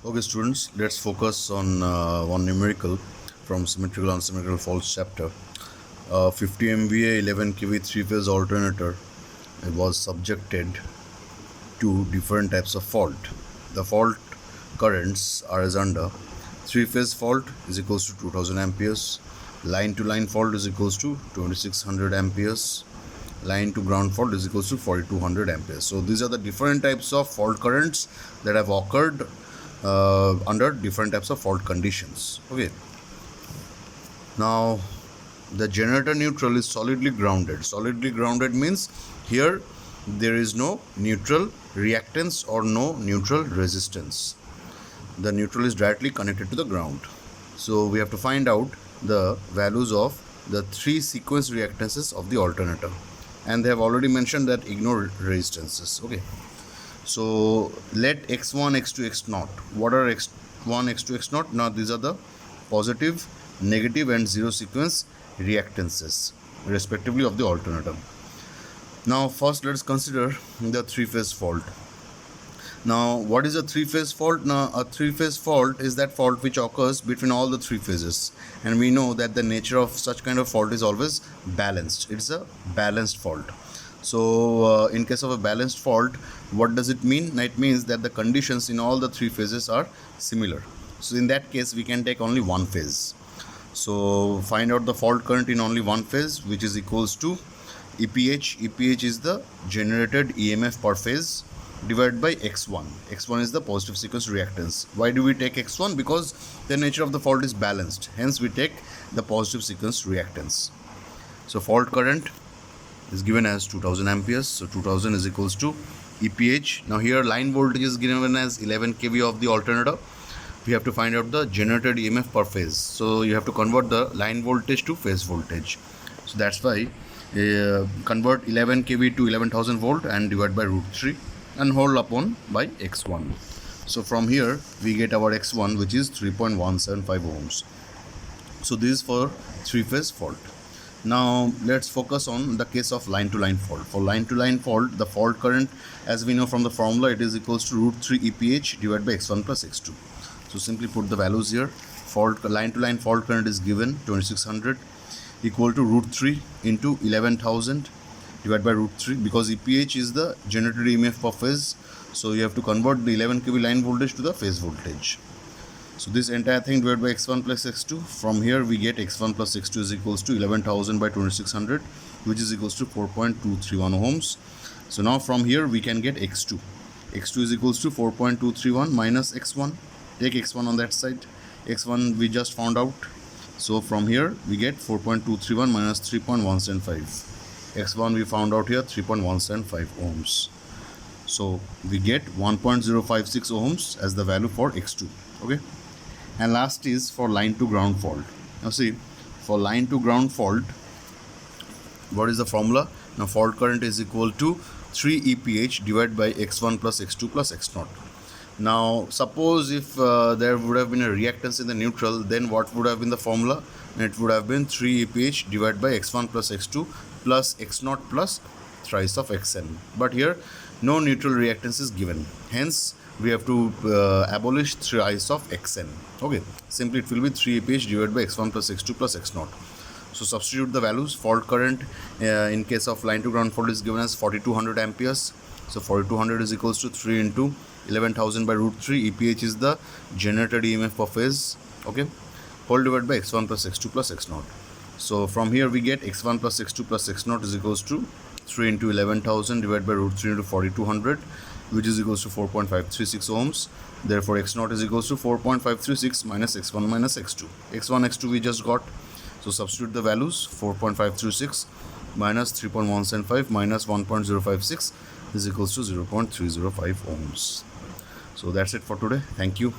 Okay, students, let's focus on one numerical from symmetrical and unsymmetrical faults chapter. 50 MVA 11 kV three-phase alternator was subjected to different types of fault. The fault currents are as under: three-phase fault is equals to 2000 amperes, line-to-line fault is equals to 2600 amperes, line to ground fault is equals to 4200 amperes. So these are the different types of fault currents that have occurred under different types of fault conditions. Okay, now the generator neutral is solidly grounded. Solidly grounded means here there is no neutral reactance or no neutral resistance. The neutral is directly connected to the ground. So we have to find out the values of the three sequence reactances of the alternator, and they have already mentioned that ignore resistances. Okay, so let x1, x2, x0. What are x1, x2, x0? Now these are the positive, negative and zero sequence reactances respectively of the alternator. Now first let's consider the three-phase fault. Now what is a three-phase fault? Now a three-phase fault is that fault which occurs between all the three phases, and we know that the nature of such kind of fault is always balanced. It's a balanced fault. So in case of a balanced fault, what does it mean? It means that the conditions in all the three phases are similar. So in that case we can take only one phase. So find out the fault current in only one phase, which is equals to EPH. EPH is the generated EMF per phase divided by x1. X1 is the positive sequence reactance. Why do we take x1? Because the nature of the fault is balanced, hence we take the positive sequence reactance. So fault current is given as 2000 amperes. So 2000 is equals to EPH. Now here line voltage is given as 11 kV of the alternator. We have to find out the generated EMF per phase. So you have to convert the line voltage to phase voltage. So that's why convert 11 kV to 11,000 volt and divide by root 3 and whole upon by x1. So from here we get our x1, which is 3.175 ohms. So this is for three-phase fault. Now let's focus on the case of line-to-line fault. For line-to-line fault, the fault current, as we know from the formula, it is equals to root 3 EPH divided by x1 plus x2. So simply put the values here. Fault line-to-line fault current is given 2600 equal to root 3 into 11,000 divided by root 3, because EPH is the generated EMF per phase. So you have to convert the 11 kV line voltage to the phase voltage. So this entire thing divided by x1 plus x2. From here we get x1 plus x2 is equals to 11,000 by 2600, which is equals to 4.231 ohms. So now from here we can get x2. x2 is equals to 4.231 minus x1. Take x1 on that side. x1 we just found out. So from here we get 4.231 minus 3.175. x1 we found out here 3.175 ohms. So we get 1.056 ohms as the value for x2. Okay, and last is for line to ground fault. Now see, for line to ground fault, what is the formula? Now fault current is equal to 3 EPH divided by x1 plus x2 plus x0. Now suppose if there would have been a reactance in the neutral, then what would have been the formula? It would have been 3 EPH divided by x1 plus x2 plus x0 plus thrice of xn. But here no neutral reactance is given, hence we have to abolish thrice of xn. Okay, simply it will be 3 EPH divided by x1 plus x2 plus x0. So substitute the values. Fault current in case of line to ground fault is given as 4200 amperes. So 4200 is equals to 3 into 11,000 by root 3. EPH is the generated EMF per phase. Okay, whole divided by x1 plus x2 plus x0. So from here we get x1 plus x2 plus x0 is equals to 3 into 11,000 divided by root 3 into 4200, which is equals to 4.536 ohms. Therefore x0 is equals to 4.536 minus x1 minus x2. x1, x2 we just got. So substitute the values. 4.536 minus 3.175 minus 1.056 is equals to 0.305 ohms. So that's it for today. Thank you.